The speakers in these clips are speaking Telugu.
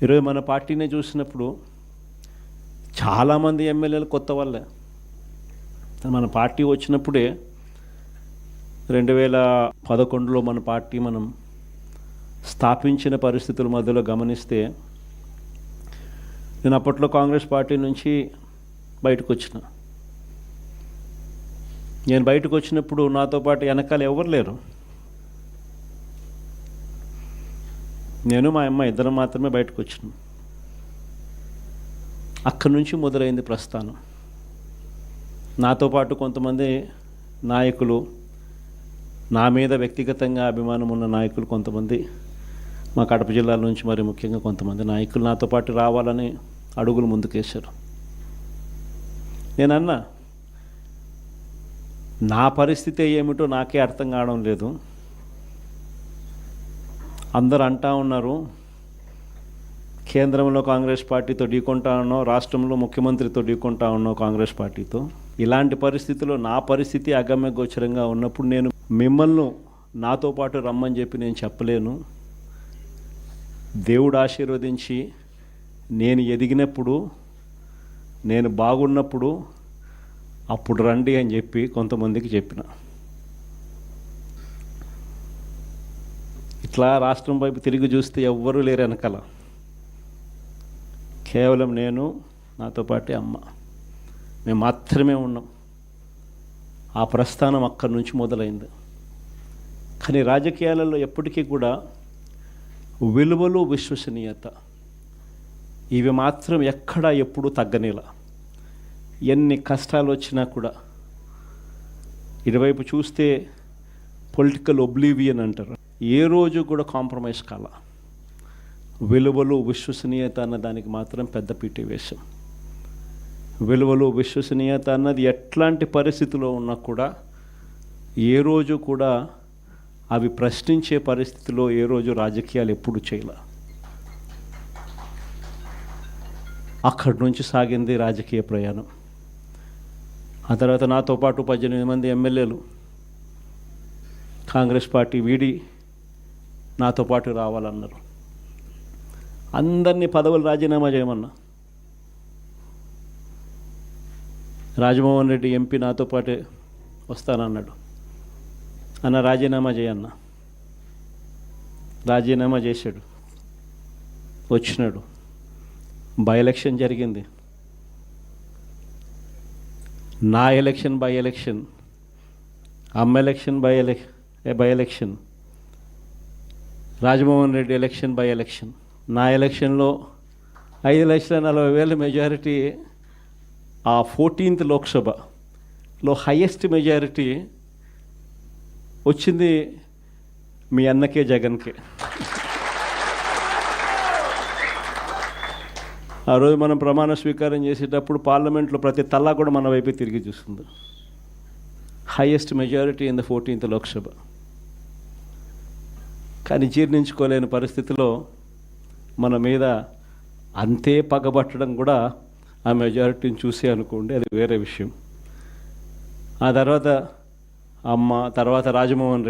ఈరోజు మన పార్టీని చూసినప్పుడు చాలామంది ఎమ్మెల్యేలు కొత్త వాళ్ళే. మన పార్టీ వచ్చినప్పుడే 2011లో మన పార్టీ మనం స్థాపించిన పరిస్థితుల మధ్యలో గమనిస్తే, నేను అప్పట్లో కాంగ్రెస్ పార్టీ నుంచి బయటకు వచ్చిన. నేను బయటకు వచ్చినప్పుడు నాతో పాటు వెనకాల ఎవరు లేరు. నేను మా అమ్మ ఇద్దరం మాత్రమే బయటకు వచ్చినాం. అక్కడి నుంచి మొదలైంది ప్రస్థానం. నాతో పాటు కొంతమంది నాయకులు, నా మీద వ్యక్తిగతంగా అభిమానం ఉన్న నాయకులు కొంతమంది, మా కడప జిల్లాల నుంచి మరి ముఖ్యంగా కొంతమంది నాయకులు నాతో పాటు రావాలని అడుగులు ముందుకేశారు. నేనన్నా, నా పరిస్థితి ఏమిటో నాకే అర్థం కావడం లేదు. అందరూ అంటా ఉన్నారు, కేంద్రంలో కాంగ్రెస్ పార్టీతో ఢీకొంటా ఉన్నావు, రాష్ట్రంలో ముఖ్యమంత్రితో ఢీకొంటా ఉన్నావు కాంగ్రెస్ పార్టీతో. ఇలాంటి పరిస్థితుల్లో నా పరిస్థితి అగమ్య గోచరంగా ఉన్నప్పుడు నేను మిమ్మల్ని నాతో పాటు రమ్మని చెప్పి నేను చెప్పలేను. దేవుడు ఆశీర్వదించి నేను ఎదిగినప్పుడు, నేను బాగున్నప్పుడు అప్పుడు రండి అని చెప్పి కొంతమందికి చెప్పిన. ఇట్లా రాష్ట్రం వైపు తిరిగి చూస్తే ఎవ్వరూ లేరు వెనకాల. కేవలం నేను, నాతో పాటే అమ్మ, మేము మాత్రమే ఉన్నాం. ఆ ప్రస్థానం అక్కడి నుంచి మొదలైంది. కానీ రాజకీయాలలో ఎప్పటికీ కూడా విలువలు, విశ్వసనీయత ఇవి మాత్రం ఎక్కడా ఎప్పుడూ తగ్గనేలా. ఎన్ని కష్టాలు వచ్చినా కూడా ఇటువైపు చూస్తే పొలిటికల్ ఒబ్లీవియన్ అంటారు, ఏ రోజు కూడా కాంప్రమైజ్ కాల. విలువలు, విశ్వసనీయత అన్న దానికి మాత్రం పెద్ద పీట వేశాం. విలువలు, విశ్వసనీయత అన్నది ఎట్లాంటి పరిస్థితిలో ఉన్నా కూడా ఏ రోజు కూడా అవి ప్రశ్నించే పరిస్థితిలో ఏ రోజు రాజకీయాలు ఎప్పుడు చేయాల. అక్కడి నుంచి సాగింది రాజకీయ ప్రయాణం. ఆ తర్వాత నాతో పాటు 18 మంది ఎమ్మెల్యేలు కాంగ్రెస్ పార్టీ వీడి నాతో పాటు రావాలన్నారు. అందరినీ పదవులు రాజీనామా చేయమన్నా. రాజమోహన్ రెడ్డి ఎంపీ నాతో పాటే వస్తానన్నాడు. అన్న రాజీనామా చేయన్నా. రాజీనామా చేశాడు, వచ్చినాడు. బై ఎలక్షన్ జరిగింది. నా ఎలక్షన్ బై ఎలక్షన్, అమ్మ election by election, Rajamohan Reddy election by election. నా ఎలక్షన్లో 5,40,000 మెజారిటీ, ఆ 14th లోక్సభలో హయ్యెస్ట్ మెజారిటీ వచ్చింది మీ అన్నకే, జగన్కే. ఆ రోజు మనం ప్రమాణ స్వీకారం చేసేటప్పుడు పార్లమెంట్లో ప్రతి తల్లా కూడా మన వైపే తిరిగి చూస్తుంది. Highest majority in the 14th Lok Sabha. కానీ జీర్ణించుకోలేని పరిస్థితిలో మన మీద అంతే పగబట్టడం కూడా ఆ మెజారిటీని చూసి అనుకోండి, అది వేరే విషయం. ఆ తర్వాత అమ్మ, తర్వాత రాజమోహన్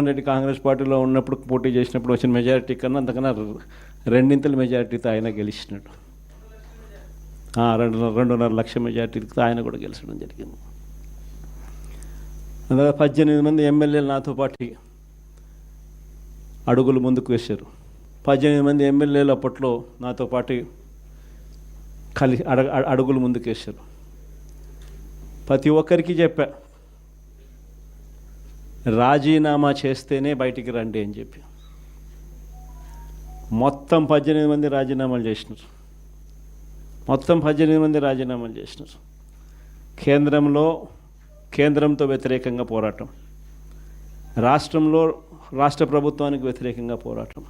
రెడ్డి కాంగ్రెస్ పార్టీలో ఉన్నప్పుడు పోటీ చేసినప్పుడు వచ్చిన మెజారిటీ కన్నా అంతకన్నా 2 మెజారిటీతో ఆయన గెలిచినాడు. 2.5 లక్షల మెజారిటీతో ఆయన కూడా గెలిచడం జరిగింది. అందులో 18 మంది ఎమ్మెల్యేలు నాతో పాటు అడుగులు ముందుకు వేశారు. 18 మంది ఎమ్మెల్యేలు అప్పట్లో నాతో పాటు అడుగులు ముందుకు వేశారు. ప్రతి ఒక్కరికి చెప్పా, రాజీనామా చేస్తేనే బయటికి రండి అని చెప్పి. మొత్తం 18 మంది రాజీనామాలు చేసినారు. కేంద్రంతో వ్యతిరేకంగా పోరాటం, రాష్ట్రంలో రాష్ట్ర ప్రభుత్వానికి వ్యతిరేకంగా పోరాటం.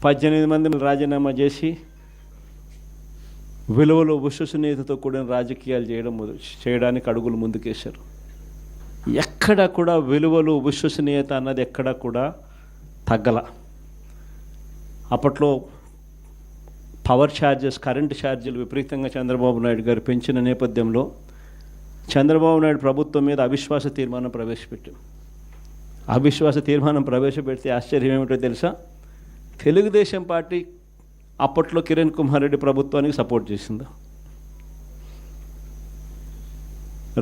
18 మంది రాజీనామా చేసి విలువలు, విశ్వసనీయతతో కూడిన రాజకీయాలు చేయడానికి అడుగులు ముందుకేశారు. ఎక్కడ కూడా విలువలు, విశ్వసనీయత అన్నది ఎక్కడ కూడా తగ్గల. అప్పట్లో పవర్ ఛార్జెస్, కరెంటు ఛార్జీలు విపరీతంగా చంద్రబాబు నాయుడు గారు పెంచిన నేపథ్యంలో చంద్రబాబు నాయుడు ప్రభుత్వం మీద అవిశ్వాస తీర్మానం ప్రవేశపెట్టాం. అవిశ్వాస తీర్మానం ప్రవేశపెడితే ఆశ్చర్యం ఏమిటో తెలుసా? తెలుగుదేశం పార్టీ అప్పట్లో కిరణ్ కుమార్ రెడ్డి ప్రభుత్వానికి సపోర్ట్ చేసింది.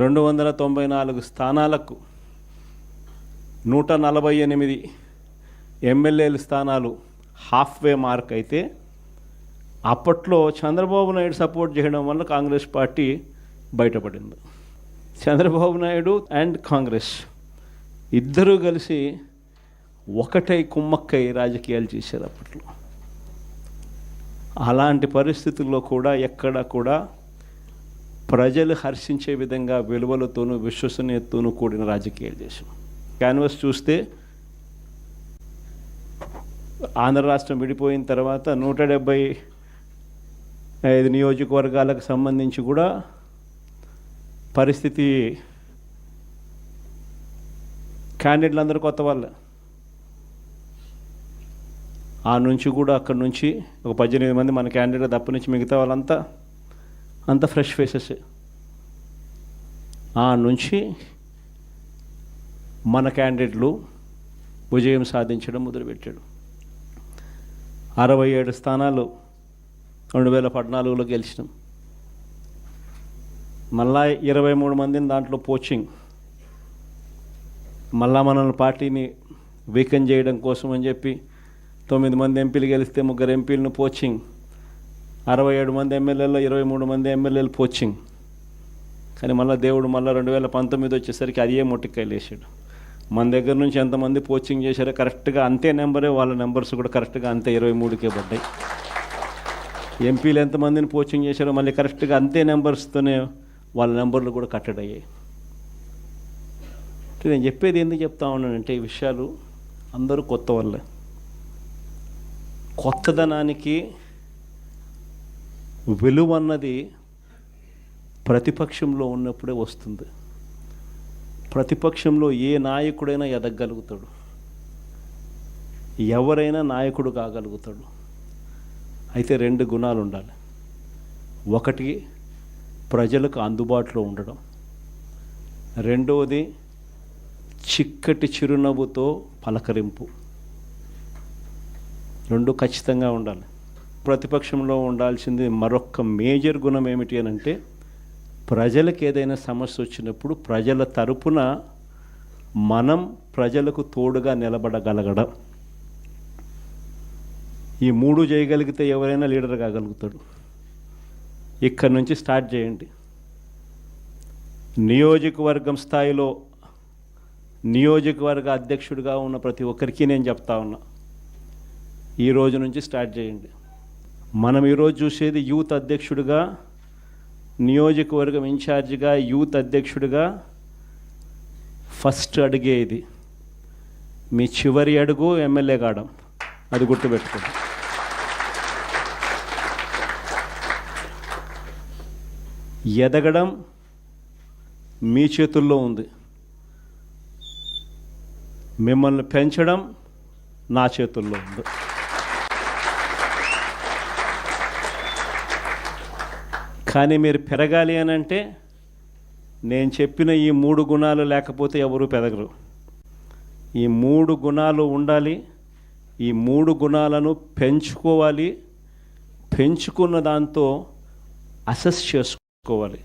294 స్థానాలకు 148 ఎమ్మెల్యేల స్థానాలు హాఫ్వే మార్క్ అయితే అప్పట్లో చంద్రబాబు నాయుడు సపోర్ట్ చేయడం వల్ల కాంగ్రెస్ పార్టీ బయటపడింది. చంద్రబాబు నాయుడు అండ్ కాంగ్రెస్ ఇద్దరూ కలిసి ఒకటై కుమ్మక్కై రాజకీయాలు చేశారు అప్పట్లో. అలాంటి పరిస్థితుల్లో కూడా ఎక్కడ కూడా ప్రజలు హర్షించే విధంగా విలువలతోనూ విశ్వసనీయతతోనూ కూడిన రాజకీయాలు చేశాం. క్యాన్వస్ చూస్తే ఆంధ్ర రాష్ట్రం విడిపోయిన తర్వాత 175 నియోజకవర్గాలకు సంబంధించి కూడా పరిస్థితి క్యాండిడేట్లు అందరూ కొత్త వాళ్ళే. ఆ నుంచి కూడా అక్కడి నుంచి ఒక 18 మంది మన క్యాండిడేట్ తప్ప నుంచి మిగతా వాళ్ళంతా ఫ్రెష్ ఫేసెస్. ఆ నుంచి మన క్యాండిడేట్లు విజయం సాధించడం మొదలుపెట్టాడు. 67 స్థానాలు 2014లో గెలిచినాం. మళ్ళా 23 మందిని దాంట్లో పోచింగ్, మళ్ళా మనల్ని పార్టీని వీకెన్ చేయడం కోసం అని చెప్పి 9 మంది ఎంపీలు గెలిస్తే 3 ఎంపీలను పోచింగ్, 67 మంది ఎమ్మెల్యేలో 23 మంది ఎమ్మెల్యేలు పోచింగ్. కానీ మళ్ళీ దేవుడు 2019 వచ్చేసరికి అదే మొట్టికాయలు వేసాడు. మన దగ్గర నుంచి ఎంతమంది పోచింగ్ చేశారో కరెక్ట్గా అంతే నెంబరే, వాళ్ళ నెంబర్స్ కూడా కరెక్ట్గా అంతే 23కే పడ్డాయి. ఎంపీలు ఎంతమందిని పోచింగ్ చేశారో మళ్ళీ కరెక్ట్గా అంతే నెంబర్స్తోనే వాళ్ళ నెంబర్లు కూడా కట్టడి అయ్యాయి. నేను చెప్పేది ఎందుకు చెప్తా ఉన్నానంటే ఈ విషయాలు అందరూ కొత్త వాళ్ళే. కొత్తదనానికి విలువ అన్నది ప్రతిపక్షంలో ఉన్నప్పుడే వస్తుంది. ప్రతిపక్షంలో ఏ నాయకుడైనా ఎదగలుగుతాడు, ఎవరైనా నాయకుడు కాగలుగుతాడు. అయితే 2 గుణాలు ఉండాలి. ఒకటి ప్రజలకు అందుబాటులో ఉండడం, రెండవది చిక్కటి చిరునవ్వుతో పలకరింపు. 2 ఖచ్చితంగా ఉండాలి. ప్రతిపక్షంలో ఉండాల్సింది మరొక మేజర్ గుణం ఏమిటి అని అంటే ప్రజలకు ఏదైనా సమస్య వచ్చినప్పుడు ప్రజల తరపున మనం ప్రజలకు తోడుగా నిలబడగలగడం. ఈ 3 చేయగలిగితే ఎవరైనా లీడర్ కాగలుగుతాడు. ఇక్కడి నుంచి స్టార్ట్ చేయండి. నియోజకవర్గం స్థాయిలో నియోజకవర్గ అధ్యక్షుడిగా ఉన్న ప్రతి ఒక్కరికి నేను చెప్తా ఉన్నా, ఈ రోజు నుంచి స్టార్ట్ చేయండి. మనం ఈరోజు చూసేది యూత్ అధ్యక్షుడిగా, నియోజకవర్గం ఇన్ఛార్జిగా, యూత్ అధ్యక్షుడిగా ఫస్ట్ అడిగే ఇది. మీ చివరి అడుగు ఎమ్మెల్యే కావడం, అది గుర్తుపెట్టుకోండి. ఎదగడం మీ చేతుల్లో ఉంది, మిమ్మల్ని పెంచడం నా చేతుల్లో ఉంది. కానీ మీరు పెరగాలి అని అంటే నేను చెప్పిన ఈ 3 గుణాలు లేకపోతే ఎవరు పెరగరు. ఈ 3 గుణాలు ఉండాలి. ఈ 3 గుణాలను పెంచుకోవాలి. పెంచుకున్న దాంతో అసెస్ చేసుకోవాలి.